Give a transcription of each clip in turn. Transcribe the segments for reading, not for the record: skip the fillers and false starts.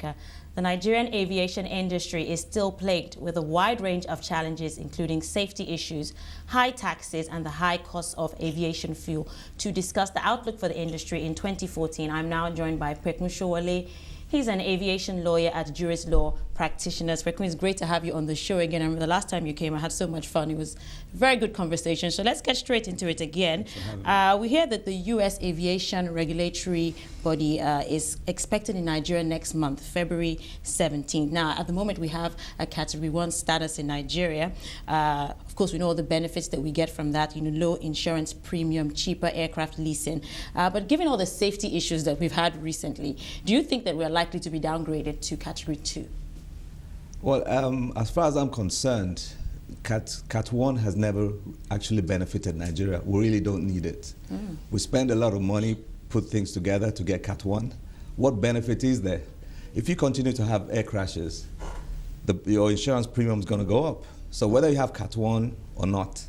Africa. The Nigerian aviation industry is still plagued with a wide range of challenges, including safety issues, high taxes, and the high cost of aviation fuel. To discuss the outlook for the industry in 2014, I'm now joined by Pekun Sowole. He's an aviation lawyer at Jurislaw Practitioners. Pekun, it's great to have you on the show again. I remember the last time you came, I had so much fun. It was a very good conversation. So let's get straight into it again. We hear that the U.S. aviation regulatory body is expected in Nigeria next month, February 17th. Now, at the moment, we have a Category 1 status in Nigeria. Of course, we know all the benefits that we get from that, low insurance premium, cheaper aircraft leasing. But given all the safety issues that we've had recently, do you think that we're likely to be downgraded to Category 2? Well, as far as I'm concerned, Cat 1 has never actually benefited Nigeria. We really don't need it. We spend a lot of money, put things together to get Cat 1. What benefit is there? If you continue to have air crashes, your insurance premium is going to go up. So whether you have Cat 1 or not,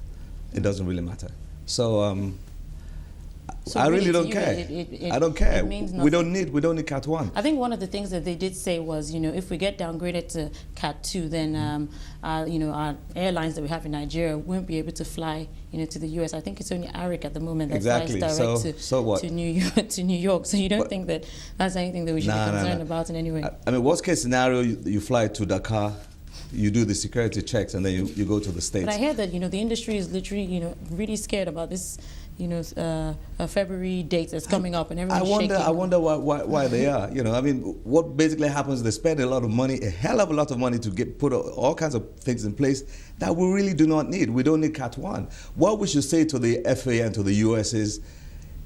it doesn't really matter. So I really don't care. I don't care. We don't need Cat 1. I think one of the things that they did say was, if we get downgraded to Cat 2, then our airlines that we have in Nigeria won't be able to fly, to the US. I think it's only Arik at the moment that flies direct to New York. So you don't think that that's anything that we should be concerned about in any way? I mean, worst case scenario, you fly to Dakar, you do the security checks, and then you go to the States. But I hear that the industry is literally really scared about this a February date that's coming up, and everyone's shaking. I wonder why they are. I mean, what basically happens? They spend a lot of money, a hell of a lot of money, to put all kinds of things in place that we really do not need. We don't need Cat 1. What we should say to the FAA and to the US is,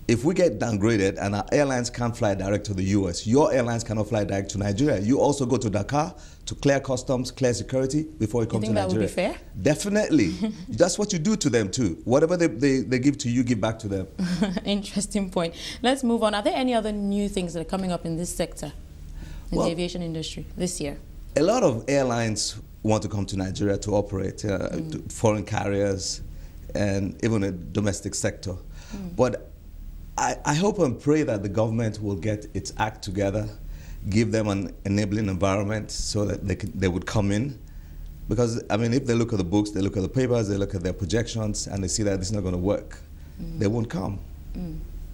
if we get downgraded and our airlines can't fly direct to the US, your airlines cannot fly direct to Nigeria. You also go to Dakar to clear customs, clear security before you come to Nigeria. You think that would be fair? Definitely. That's what you do to them too. Whatever they give to you, give back to them. Interesting point. Let's move on. Are there any other new things that are coming up in this sector, in the aviation industry this year? A lot of airlines want to come to Nigeria to operate, foreign carriers, and even a domestic sector. But I hope and pray that the government will get its act together, give them an enabling environment so that they would come in. Because, I mean, if they look at the books, they look at the papers, they look at their projections, and they see that it's not going to work, they won't come.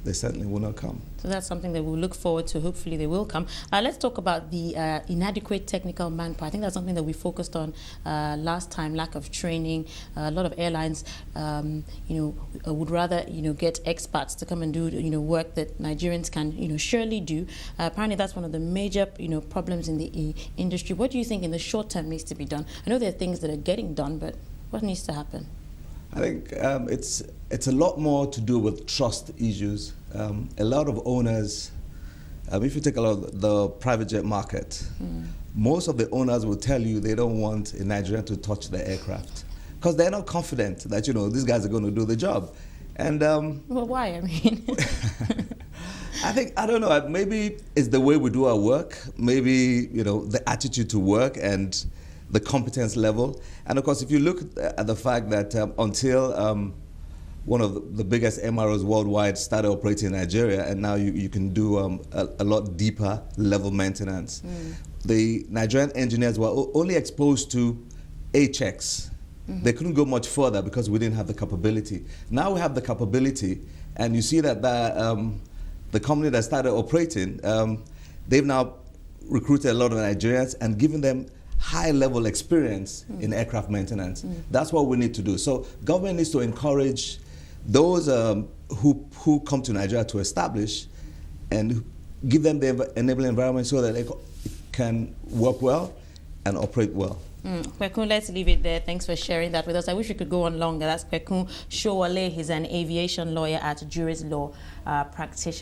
They certainly will not come. So that's something that we'll look forward to. Hopefully they will come. Let's talk about the inadequate technical manpower. I think that's something that we focused on last time, lack of training. A lot of airlines, would rather, get experts to come and do, work that Nigerians can, surely do. Apparently that's one of the major, problems in the industry. What do you think in the short term needs to be done? I know there are things that are getting done, but what needs to happen? I think it's a lot more to do with trust issues. A lot of owners, if you take a lot of the private jet market, most of the owners will tell you they don't want a Nigerian to touch the aircraft because they're not confident that these guys are going to do the job. And well, why? I mean, I don't know. Maybe it's the way we do our work. Maybe the attitude to work and the competence level. And of course, if you look at the fact that until one of the biggest MROs worldwide started operating in Nigeria, and now you can do a lot deeper level maintenance. The Nigerian engineers were only exposed to A checks. They couldn't go much further because we didn't have the capability. Now we have the capability, and you see that the company that started operating, they've now recruited a lot of Nigerians and given them high-level experience in aircraft maintenance. That's what we need to do. So government needs to encourage those who come to Nigeria to establish and give them the enabling environment so that they can work well and operate well. Pekun, let's leave it there. Thanks for sharing that with us. I wish we could go on longer. That's Pekun Sowole. He's an aviation lawyer at Jurislaw Practitioners.